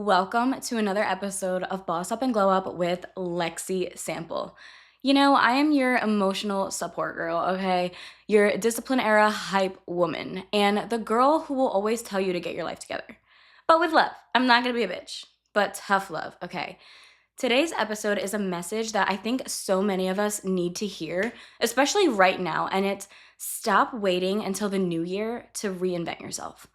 Welcome to another episode of Boss Up and Glow Up with Lexi Sample. I am your emotional support girl, okay? Your discipline era hype woman, and the girl who will always tell you to get your life together. But with love. I'm not gonna be a bitch, but tough love, okay? Today's episode is a message that I think so many of us need to hear, especially right now, and it's stop waiting until the new year to reinvent yourself.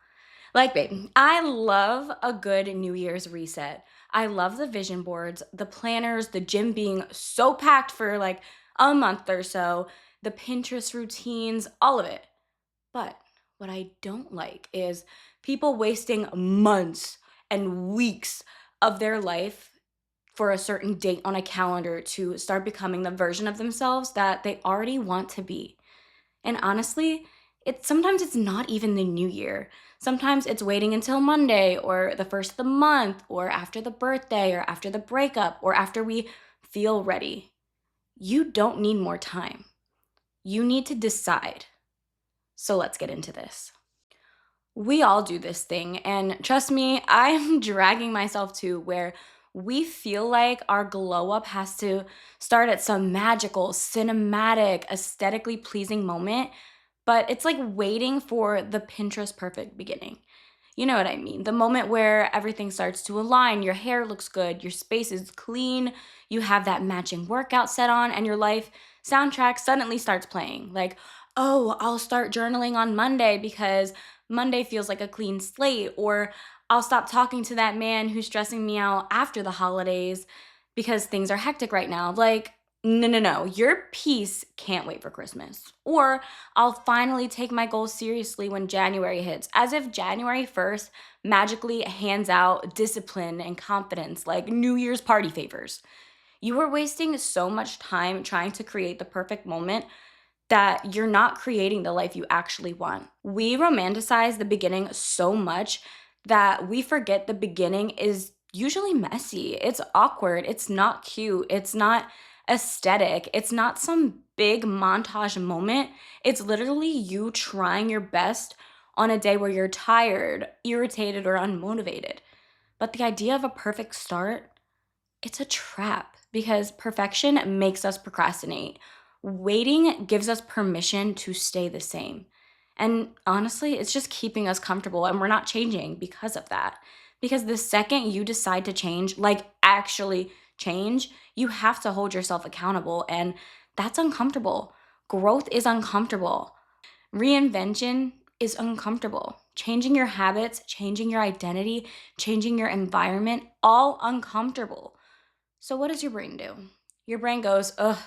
Babe, I love a good New Year's reset. I love the vision boards, the planners, the gym being so packed for like a month or so, the Pinterest routines, all of it. But what I don't like is people wasting months and weeks of their life for a certain date on a calendar to start becoming the version of themselves that they already want to be. And honestly, it's not even the new year. Sometimes it's waiting until Monday or the first of the month or after the birthday or after the breakup or after we feel ready. You don't need more time. You need to decide. So let's get into this. We all do this thing, and trust me, I'm dragging myself to where we feel like our glow up has to start at some magical, cinematic, aesthetically pleasing moment, but it's like waiting for the Pinterest perfect beginning. You know what I mean? The moment where everything starts to align, your hair looks good, your space is clean, you have that matching workout set on, and your life soundtrack suddenly starts playing. Like, oh, I'll start journaling on Monday because Monday feels like a clean slate, or I'll stop talking to that man who's stressing me out after the holidays because things are hectic right now. Like, no, no, no. Your peace can't wait for Christmas. Or I'll finally take my goals seriously when January hits, as if January 1st magically hands out discipline and confidence like New Year's party favors. You are wasting so much time trying to create the perfect moment that you're not creating the life you actually want. We romanticize the beginning so much that we forget the beginning is usually messy. It's awkward. It's not cute. It's not aesthetic. It's not some big montage moment. It's literally you trying your best on a day where you're tired, irritated, or unmotivated. But the idea of a perfect start, it's a trap because perfection makes us procrastinate. Waiting gives us permission to stay the same. And honestly, it's just keeping us comfortable and we're not changing because of that. Because the second you decide to change, like actually change, you have to hold yourself accountable. And that's uncomfortable. Growth is uncomfortable. Reinvention is uncomfortable. Changing your habits, changing your identity, changing your environment, all uncomfortable. So, what does your brain do? Your brain goes, ugh,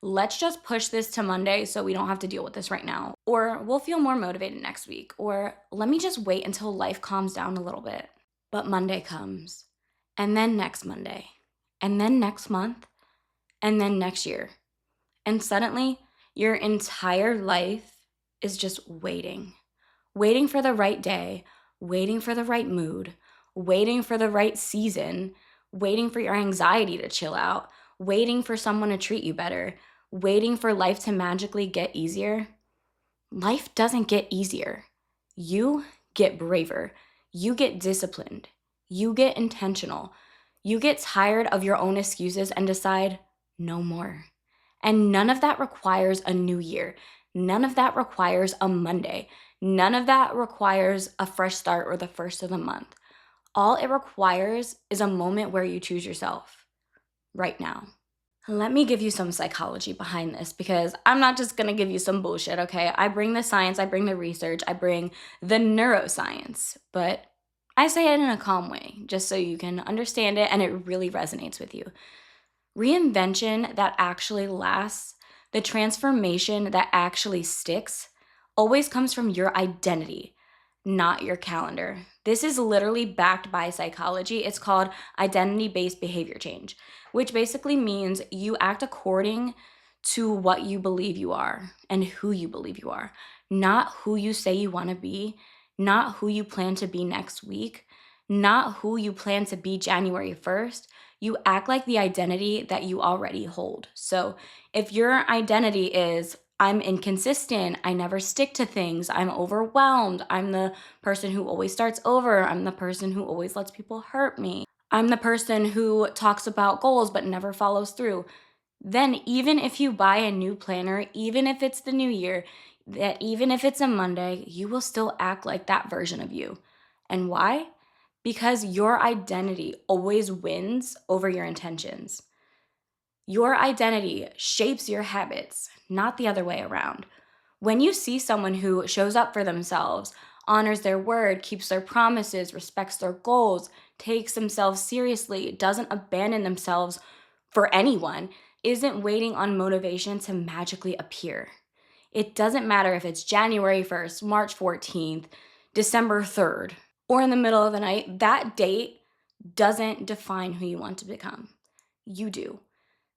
let's just push this to Monday so we don't have to deal with this right now. Or we'll feel more motivated next week. Or let me just wait until life calms down a little bit. But Monday comes, and then next Monday, and then next month, and then next year. And suddenly, your entire life is just waiting. Waiting for the right day, waiting for the right mood, waiting for the right season, waiting for your anxiety to chill out, waiting for someone to treat you better, waiting for life to magically get easier. Life doesn't get easier. You get braver. You get disciplined. You get intentional. You get tired of your own excuses and decide no more. And none of that requires a new year. None of that requires a Monday. None of that requires a fresh start or the first of the month. All it requires is a moment where you choose yourself right now. Let me give you some psychology behind this because I'm not just gonna give you some bullshit, okay? I bring the science, I bring the research, I bring the neuroscience, but I say it in a calm way just so you can understand it and it really resonates with you. Reinvention that actually lasts, the transformation that actually sticks, always comes from your identity, not your calendar. This is literally backed by psychology. It's called identity based behavior change, which basically means you act according to what you believe you are and who you believe you are, not who you say you want to be, not who you plan to be next week, not who you plan to be January 1st. You act like the identity that you already hold. So if your identity is, I'm inconsistent. I never stick to things. I'm overwhelmed. I'm the person who always starts over. I'm the person who always lets people hurt me. I'm the person who talks about goals but never follows through. Then, even if you buy a new planner, even if it's the new year, that even if it's a Monday, you will still act like that version of you. And why? Because your identity always wins over your intentions. Your identity shapes your habits, not the other way around. When you see someone who shows up for themselves, honors their word, keeps their promises, respects their goals, takes themselves seriously, doesn't abandon themselves for anyone, isn't waiting on motivation to magically appear. It doesn't matter if it's January 1st, March 14th, December 3rd, or in the middle of the night, that date doesn't define who you want to become. You do.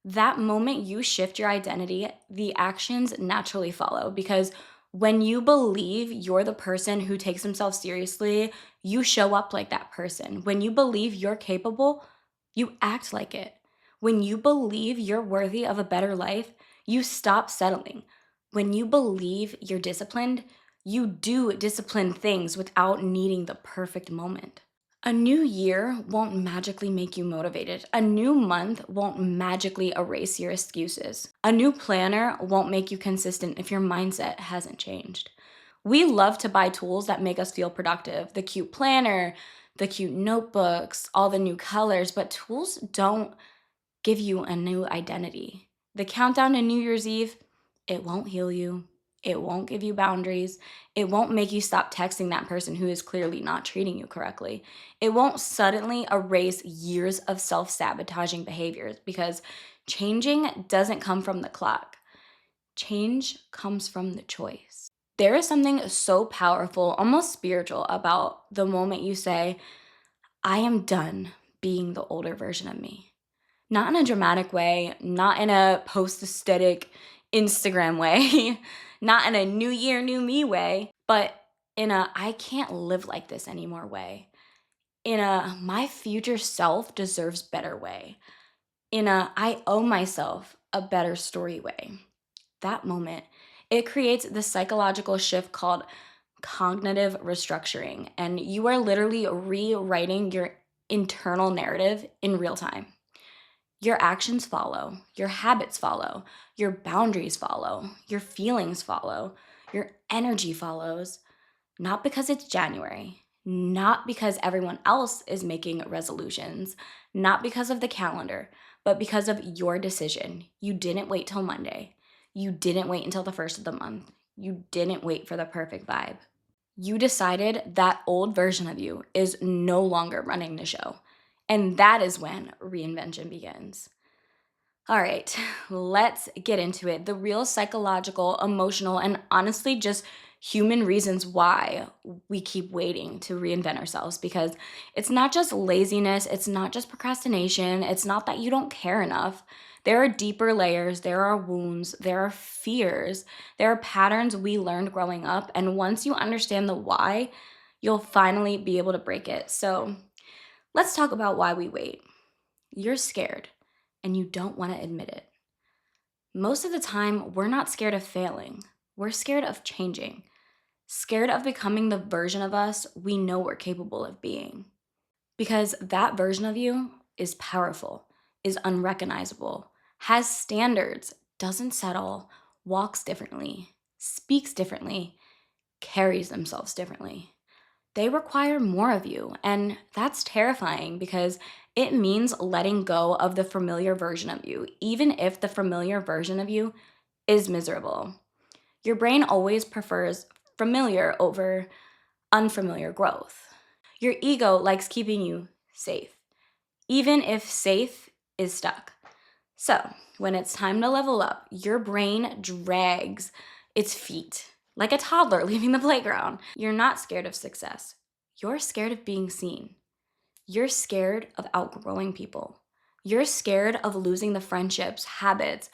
That moment you shift your identity, the actions naturally follow because when you believe you're the person who takes themselves seriously, you show up like that person. When you believe you're capable, you act like it. When you believe you're worthy of a better life, you stop settling. When you believe you're disciplined, you do disciplined things without needing the perfect moment. A new year won't magically make you motivated. A new month won't magically erase your excuses. A new planner won't make you consistent if your mindset hasn't changed. We love to buy tools that make us feel productive, the cute planner, the cute notebooks, all the new colors, but tools don't give you a new identity. The countdown to New Year's Eve, it won't heal you. It won't give you boundaries. It won't make you stop texting that person who is clearly not treating you correctly. It won't suddenly erase years of self sabotaging behaviors because changing doesn't come from the clock. Change comes from the choice. There is something so powerful, almost spiritual, about the moment you say, I am done being the older version of me. Not in a dramatic way, not in a post aesthetic Instagram way, not in a new year, new me way, but in a I can't live like this anymore way. In a my future self deserves better way. In a I owe myself a better story way. That moment, it creates this psychological shift called cognitive restructuring. And you are literally rewriting your internal narrative in real time. Your actions follow, your habits follow, your boundaries follow, your feelings follow, your energy follows, not because it's January, not because everyone else is making resolutions, not because of the calendar, but because of your decision. You didn't wait till Monday. You didn't wait until the first of the month. You didn't wait for the perfect vibe. You decided that old version of you is no longer running the show. And that is when reinvention begins. All right, let's get into it. The real psychological, emotional, and honestly just human reasons why we keep waiting to reinvent ourselves because it's not just laziness, it's not just procrastination, it's not that you don't care enough. There are deeper layers, there are wounds, there are fears, there are patterns we learned growing up. And once you understand the why, you'll finally be able to break it. So let's talk about why we wait. You're scared and you don't want to admit it. Most of the time, we're not scared of failing. We're scared of changing, scared of becoming the version of us we know we're capable of being. Because that version of you is powerful, is unrecognizable, has standards, doesn't settle, walks differently, speaks differently, carries themselves differently. They require more of you. And that's terrifying because it means letting go of the familiar version of you, even if the familiar version of you is miserable. Your brain always prefers familiar over unfamiliar growth. Your ego likes keeping you safe, even if safe is stuck. So, when it's time to level up, your brain drags its feet like a toddler leaving the playground. You're not scared of success. You're scared of being seen. You're scared of outgrowing people. You're scared of losing the friendships, habits,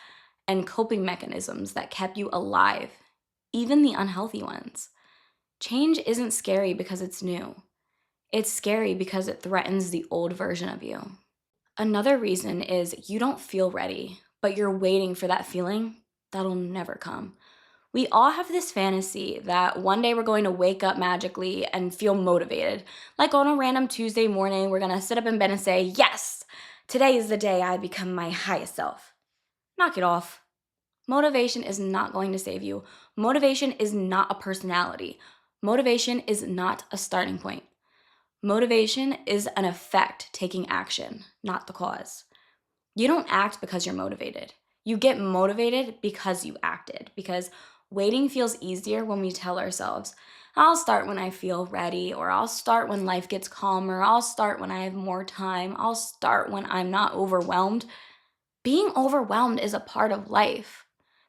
and coping mechanisms that kept you alive, even the unhealthy ones. Change isn't scary because it's new. It's scary because it threatens the old version of you. Another reason is you don't feel ready, but you're waiting for that feeling that'll never come. We all have this fantasy that one day we're going to wake up magically and feel motivated. Like on a random Tuesday morning, we're going to sit up in bed and say, "Yes, today is the day I become my highest self." Knock it off. Motivation is not going to save you. Motivation is not a personality. Motivation is not a starting point. Motivation is an effect taking action, not the cause. You don't act because you're motivated. You get motivated because you acted, because waiting feels easier when we tell ourselves, "I'll start when I feel ready," or "I'll start when life gets calmer," "I'll start when I have more time," "I'll start when I'm not overwhelmed." Being overwhelmed is a part of life.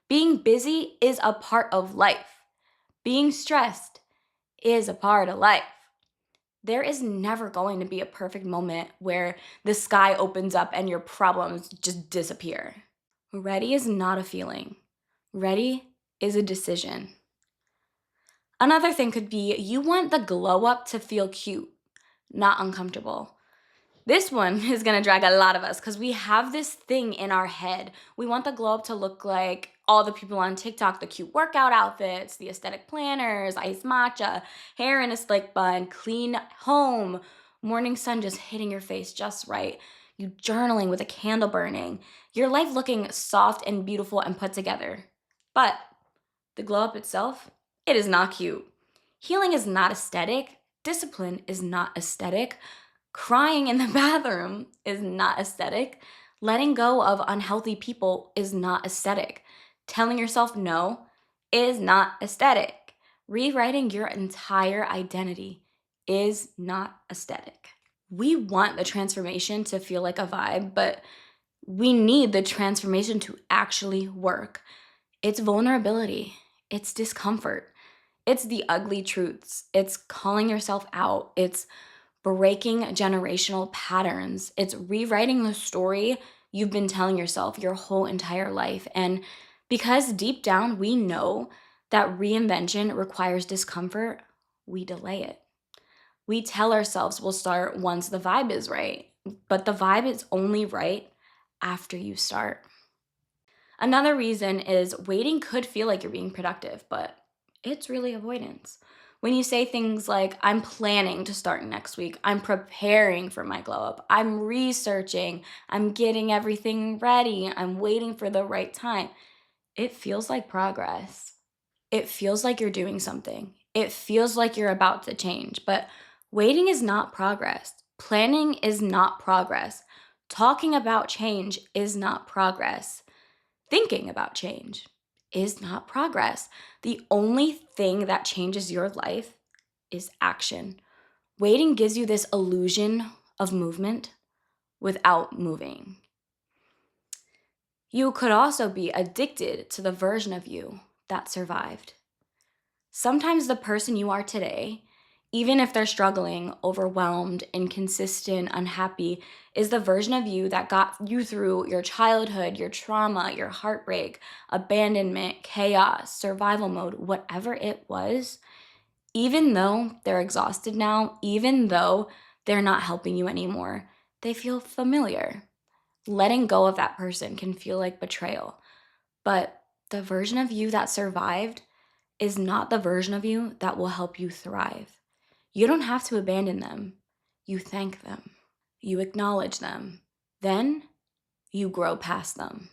Being busy is a part of life. Being stressed is a part of life. There is never going to be a perfect moment where the sky opens up and your problems just disappear. Ready is not a feeling. Ready is a decision. Another thing could be you want the glow up to feel cute, not uncomfortable. This one is gonna drag a lot of us because we have this thing in our head. We want the glow up to look like all the people on TikTok, the cute workout outfits, the aesthetic planners, iced matcha, hair in a slick bun, clean home, morning sun just hitting your face just right, you journaling with a candle burning, your life looking soft and beautiful and put together. But the glow up itself, it is not cute. Healing is not aesthetic. Discipline is not aesthetic. Crying in the bathroom is not aesthetic. Letting go of unhealthy people is not aesthetic. Telling yourself no is not aesthetic. Rewriting your entire identity is not aesthetic. We want the transformation to feel like a vibe, but we need the transformation to actually work. It's vulnerability, it's discomfort, it's the ugly truths, it's calling yourself out, it's breaking generational patterns, it's rewriting the story you've been telling yourself your whole entire life. And because deep down we know that reinvention requires discomfort, we delay it. We tell ourselves we'll start once the vibe is right, but the vibe is only right after you start. Another reason is waiting could feel like you're being productive, but it's really avoidance. When you say things like, "I'm planning to start next week," "I'm preparing for my glow up," "I'm researching," "I'm getting everything ready," "I'm waiting for the right time," it feels like progress. It feels like you're doing something. It feels like you're about to change, but waiting is not progress. Planning is not progress. Talking about change is not progress. Thinking about change is not progress. The only thing that changes your life is action. Waiting gives you this illusion of movement without moving. You could also be addicted to the version of you that survived. Sometimes the person you are today, even if they're struggling, overwhelmed, inconsistent, unhappy, is the version of you that got you through your childhood, your trauma, your heartbreak, abandonment, chaos, survival mode, whatever it was. Even though they're exhausted now, even though they're not helping you anymore, they feel familiar. Letting go of that person can feel like betrayal. But the version of you that survived is not the version of you that will help you thrive. You don't have to abandon them. You thank them. You acknowledge them. Then you grow past them.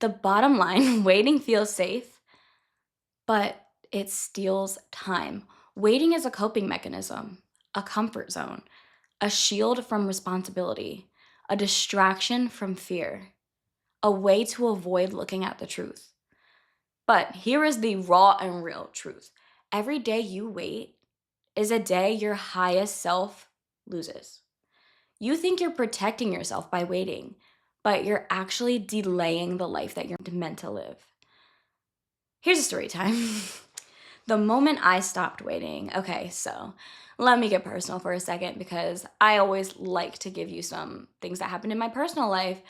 The bottom line, waiting feels safe, but it steals time. Waiting is a coping mechanism, a comfort zone, a shield from responsibility, a distraction from fear, a way to avoid looking at the truth. But here is the raw and real truth. Every day you wait is a day your highest self loses. You think you're protecting yourself by waiting, but you're actually delaying the life that you're meant to live. Here's a story time. The moment I stopped waiting, okay, so let me get personal for a second because I always like to give you some things that happened in my personal life.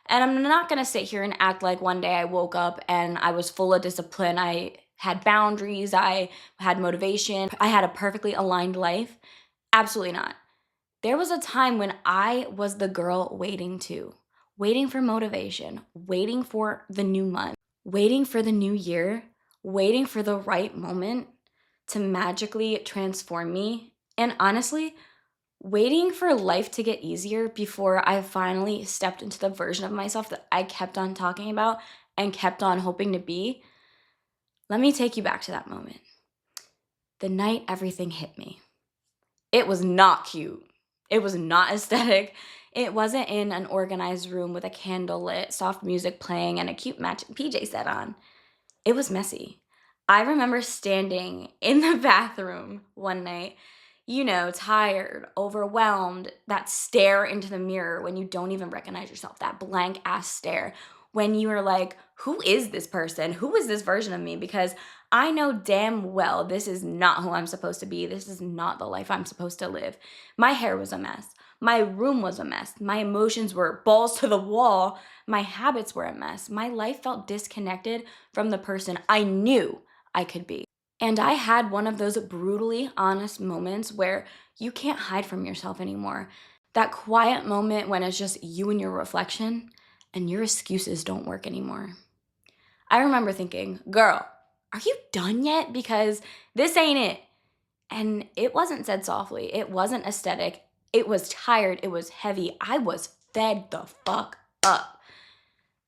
And I'm not gonna sit here and act like one day I woke up and I was full of discipline. I had boundaries, I had motivation, I had a perfectly aligned life. Absolutely not. There was a time when I was the girl waiting too, waiting for motivation, waiting for the new month, waiting for the new year, waiting for the right moment to magically transform me, and honestly, waiting for life to get easier before I finally stepped into the version of myself that I kept on talking about and kept on hoping to be. Let me take you back to that moment. The night everything hit me. It was not cute. It was not aesthetic. It wasn't in an organized room with a candle lit, soft music playing, and a cute matching PJ set on. It was messy. I remember standing in the bathroom one night, tired, overwhelmed, that stare into the mirror when you don't even recognize yourself, that blank ass stare. When you are like, who is this person? Who is this version of me? Because I know damn well this is not who I'm supposed to be. This is not the life I'm supposed to live. My hair was a mess. My room was a mess. My emotions were balls to the wall. My habits were a mess. My life felt disconnected from the person I knew I could be. And I had one of those brutally honest moments where you can't hide from yourself anymore. That quiet moment when it's just you and your reflection and your excuses don't work anymore. I remember thinking, girl, are you done yet? Because this ain't it. And it wasn't said softly, it wasn't aesthetic, it was tired, it was heavy. I was fed the fuck up.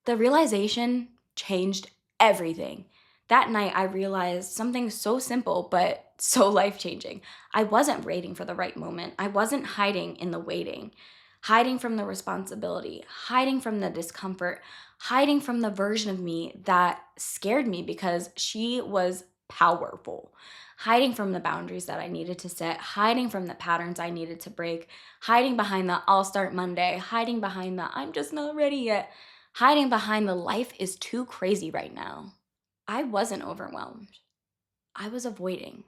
The realization changed everything. That night, I realized something so simple, but so life changing. I wasn't waiting for the right moment. I wasn't hiding in the waiting, hiding from the responsibility, hiding from the discomfort, hiding from the version of me that scared me because she was powerful, hiding from the boundaries that I needed to set, hiding from the patterns I needed to break, hiding behind the I'll start Monday, hiding behind the I'm just not ready yet, hiding behind the life is too crazy right now. I wasn't overwhelmed. I was avoiding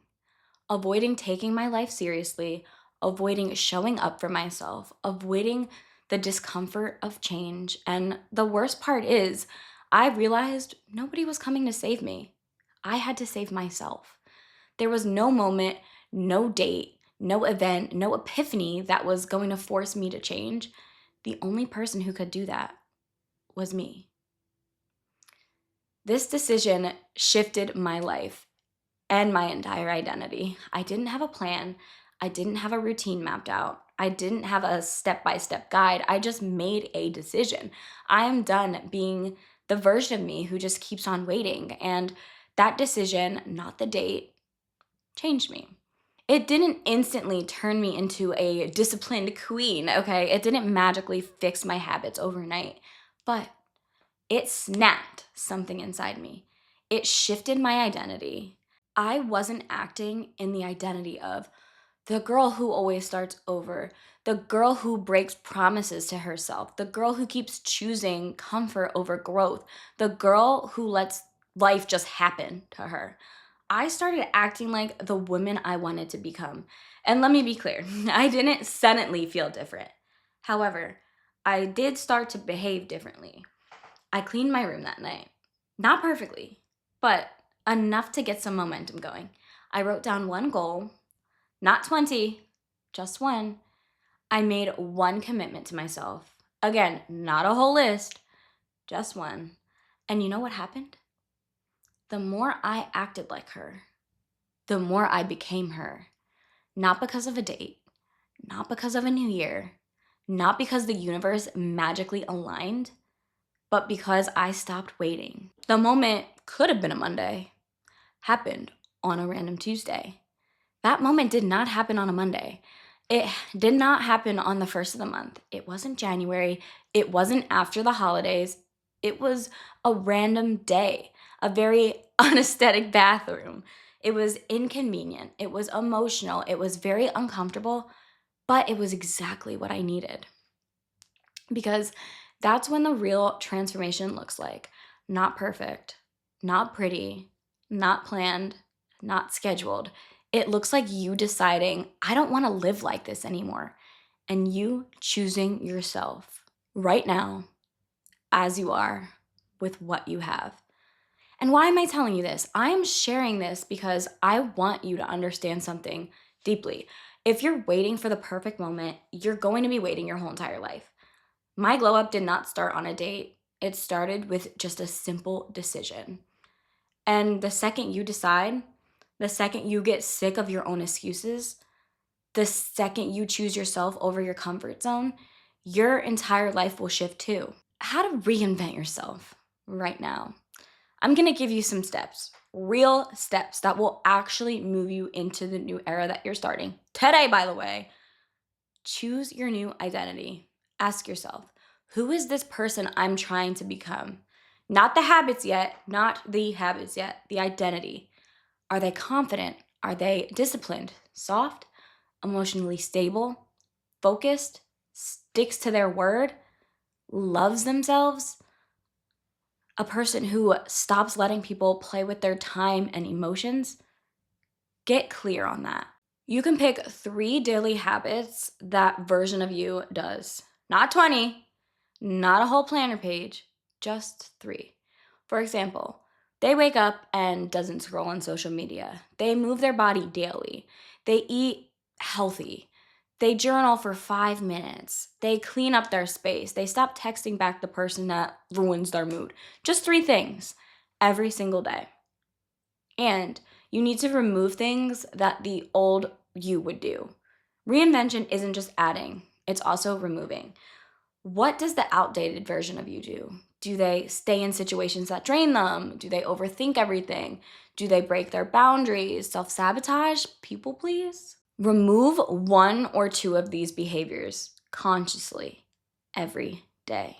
taking my life seriously, avoiding showing up for myself, avoiding the discomfort of change. And the worst part is, I realized nobody was coming to save me. I had to save myself. There was no moment, no date, no event, no epiphany that was going to force me to change. The only person who could do that was me. This decision shifted my life and my entire identity. I didn't have a plan. I didn't have a routine mapped out. I didn't have a step by step guide. I just made a decision. I am done being the version of me who just keeps on waiting. And that decision, not the date, changed me. It didn't instantly turn me into a disciplined queen, okay? It didn't magically fix my habits overnight, but it snapped something inside me. It shifted my identity. I wasn't acting in the identity of the girl who always starts over, the girl who breaks promises to herself, the girl who keeps choosing comfort over growth, the girl who lets life just happen to her. I started acting like the woman I wanted to become. And let me be clear, I didn't suddenly feel different. However, I did start to behave differently. I cleaned my room that night. Not perfectly, but enough to get some momentum going. I wrote down one goal, not 20, just one. I made one commitment to myself. Again, not a whole list, just one. And you know what happened? The more I acted like her, the more I became her. Not because of a date, not because of a new year, not because the universe magically aligned, but because I stopped waiting. The moment could have been a Monday, happened on a random Tuesday. That moment did not happen on a Monday. It did not happen on the first of the month. It wasn't January. It wasn't after the holidays. It was a random day, a very unaesthetic bathroom. It was inconvenient. It was emotional. It was very uncomfortable, but it was exactly what I needed. Because that's when the real transformation looks like. Not perfect, not pretty, not planned, not scheduled. It looks like you deciding, I don't want to live like this anymore. And you choosing yourself right now as you are with what you have. And why am I telling you this? I'm sharing this because I want you to understand something deeply. If you're waiting for the perfect moment, you're going to be waiting your whole entire life. My glow up did not start on a date. It started with just a simple decision. And the second you decide, the second you get sick of your own excuses, the second you choose yourself over your comfort zone, your entire life will shift too. How to reinvent yourself right now. I'm gonna give you some steps, real steps that will actually move you into the new era that you're starting. Today, by the way, choose your new identity. Ask yourself, who is this person I'm trying to become? Not the habits yet, the identity. Are they confident? Are they disciplined, soft, emotionally stable, focused, sticks to their word, loves themselves? A person who stops letting people play with their time and emotions? Get clear on that. You can pick 3 daily habits that version of you does. Not 20, not a whole planner page, just 3. For example, they wake up and doesn't scroll on social media. They move their body daily. They eat healthy. They journal for 5 minutes. They clean up their space. They stop texting back the person that ruins their mood. Just 3 things every single day. And you need to remove things that the old you would do. Reinvention isn't just adding, it's also removing. What does the outdated version of you do? Do they stay in situations that drain them? Do they overthink everything? Do they break their boundaries, self sabotage, people please? Remove 1 or 2 of these behaviors consciously every day.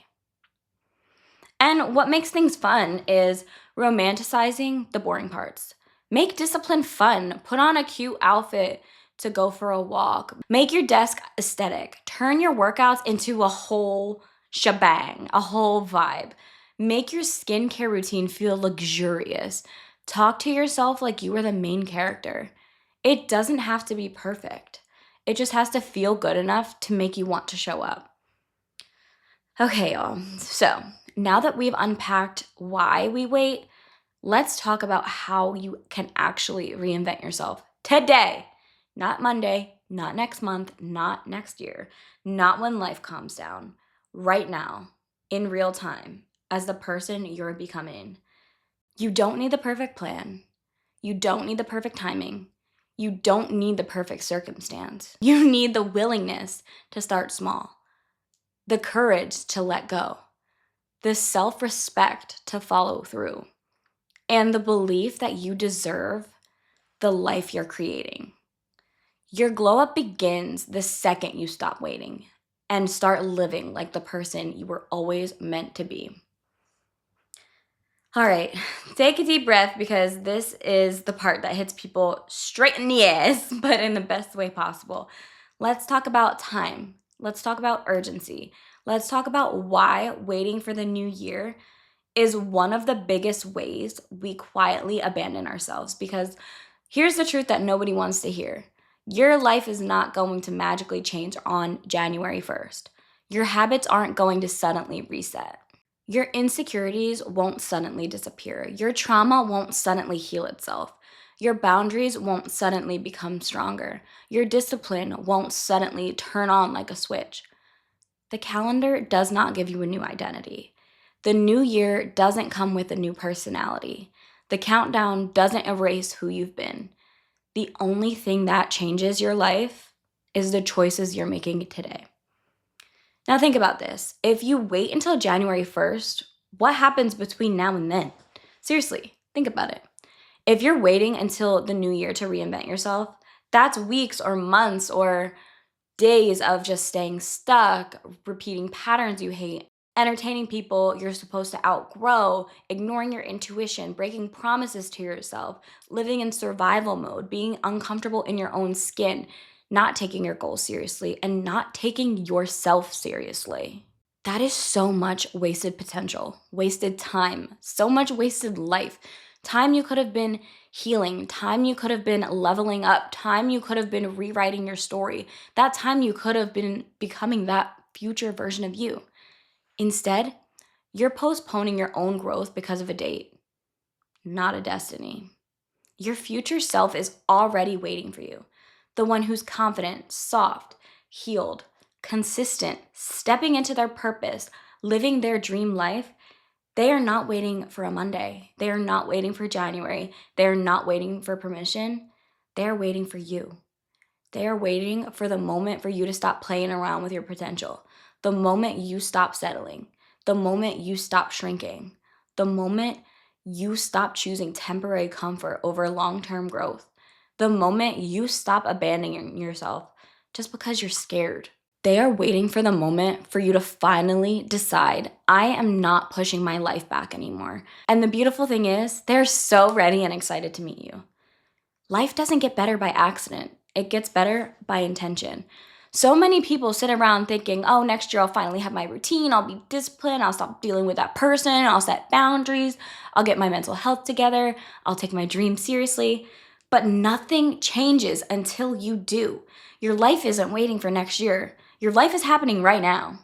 And what makes things fun is romanticizing the boring parts. Make discipline fun. Put on a cute outfit to go for a walk. Make your desk aesthetic. Turn your workouts into a whole shebang, a whole vibe. Make your skincare routine feel luxurious. Talk to yourself like you are the main character. It doesn't have to be perfect. It just has to feel good enough to make you want to show up. Okay, y'all. So now that we've unpacked why we wait, let's talk about how you can actually reinvent yourself today. Not Monday, not next month, not next year, not when life calms down. Right now, in real time, as the person you're becoming. You don't need the perfect plan. You don't need the perfect timing. You don't need the perfect circumstance. You need the willingness to start small, the courage to let go, the self-respect to follow through, and the belief that you deserve the life you're creating. Your glow up begins the second you stop waiting and start living like the person you were always meant to be. All right, take a deep breath because this is the part that hits people straight in the ass, but in the best way possible. Let's talk about time. Let's talk about urgency. Let's talk about why waiting for the new year is one of the biggest ways we quietly abandon ourselves. Because here's the truth that nobody wants to hear: your life is not going to magically change on January 1st. Your habits aren't going to suddenly reset. Your insecurities won't suddenly disappear. Your trauma won't suddenly heal itself. Your boundaries won't suddenly become stronger. Your discipline won't suddenly turn on like a switch. The calendar does not give you a new identity. The new year doesn't come with a new personality. The countdown doesn't erase who you've been. The only thing that changes your life is the choices you're making today. Now think about this. If you wait until January 1st, what happens between now and then? Seriously, think about it. If you're waiting until the new year to reinvent yourself, that's weeks or months or days of just staying stuck, repeating patterns you hate, entertaining people you're supposed to outgrow, ignoring your intuition, breaking promises to yourself, living in survival mode, being uncomfortable in your own skin, not taking your goals seriously, and not taking yourself seriously. That is so much wasted potential, wasted time, so much wasted life. Time you could have been healing, time you could have been leveling up, time you could have been rewriting your story, that time you could have been becoming that future version of you. Instead, you're postponing your own growth because of a date, not a destiny. Your future self is already waiting for you. The one who's confident, soft, healed, consistent, stepping into their purpose, living their dream life. They are not waiting for a Monday. They are not waiting for January. They are not waiting for permission. They are waiting for you. They are waiting for the moment for you to stop playing around with your potential. The moment you stop settling. The moment you stop shrinking. The moment you stop choosing temporary comfort over long-term growth. The moment you stop abandoning yourself just because you're scared. They are waiting for the moment for you to finally decide, I am not pushing my life back anymore. And the beautiful thing is, they're so ready and excited to meet you. Life doesn't get better by accident. It gets better by intention. So many people sit around thinking, oh, next year I'll finally have my routine. I'll be disciplined. I'll stop dealing with that person. I'll set boundaries. I'll get my mental health together. I'll take my dreams seriously. But nothing changes until you do. Your life isn't waiting for next year. Your life is happening right now.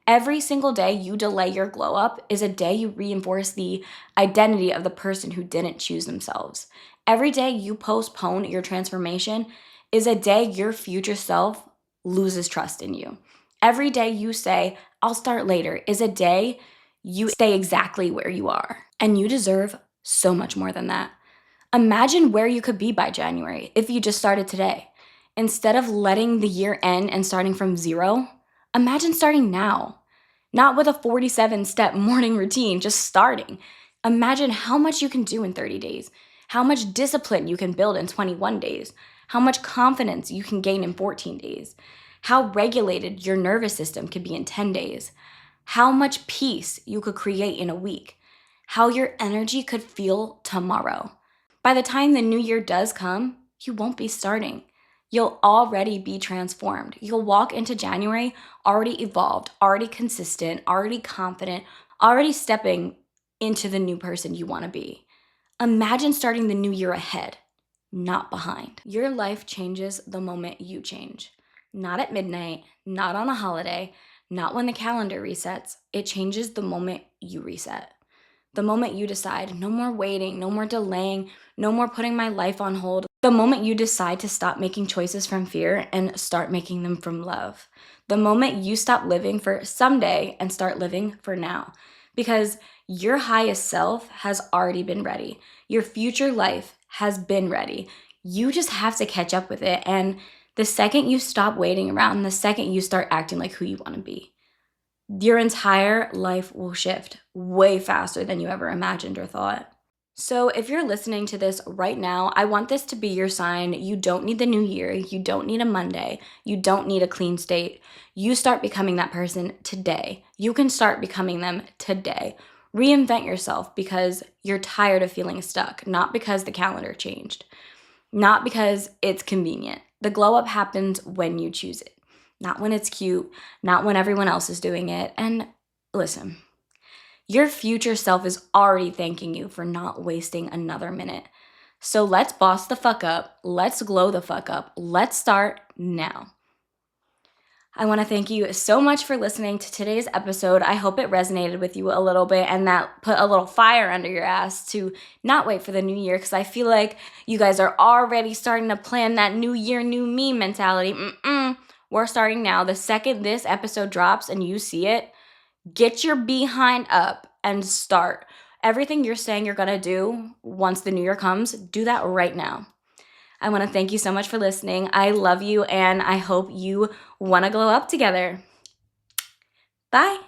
Every single day you delay your glow up is a day you reinforce the identity of the person who didn't choose themselves. Every day you postpone your transformation is a day your future self loses trust in you. Every day you say, I'll start later, is a day you stay exactly where you are. And you deserve so much more than that. Imagine where you could be by January if you just started today. Instead of letting the year end and starting from zero, imagine starting now. Not with a 47-step morning routine, just starting. Imagine how much you can do in 30 days, how much discipline you can build in 21 days, how much confidence you can gain in 14 days, how regulated your nervous system could be in 10 days, how much peace you could create in a week, how your energy could feel tomorrow. By the time the new year does come, you won't be starting. You'll already be transformed. You'll walk into January already evolved, already consistent, already confident, already stepping into the new person you want to be. Imagine starting the new year ahead, not behind. Your life changes the moment you change. Not at midnight, not on a holiday, not when the calendar resets. It changes the moment you reset. The moment you decide, no more waiting, no more delaying, no more putting my life on hold. The moment you decide to stop making choices from fear and start making them from love. The moment you stop living for someday and start living for now. Because your highest self has already been ready. Your future life has been ready. You just have to catch up with it. And the second you stop waiting around, the second you start acting like who you want to be, your entire life will shift way faster than you ever imagined or thought. So, if you're listening to this right now, I want this to be your sign. You don't need the new year. You don't need a Monday. You don't need a clean state. You start becoming that person today. You can start becoming them today. Reinvent yourself because you're tired of feeling stuck, not because the calendar changed, not because it's convenient. The glow up happens when you choose it, not when it's cute, not when everyone else is doing it. And listen, your future self is already thanking you for not wasting another minute. So let's boss the fuck up. Let's glow the fuck up. Let's start now. I want to thank you so much for listening to today's episode. I hope it resonated with you a little bit and that put a little fire under your ass to not wait for the new year, because I feel like you guys are already starting to plan that new year, new me mentality. We're starting now. The second this episode drops and you see it, get your behind up and start. Everything you're saying you're going to do once the new year comes, do that right now. I want to thank you so much for listening. I love you, and I hope you want to glow up together. Bye.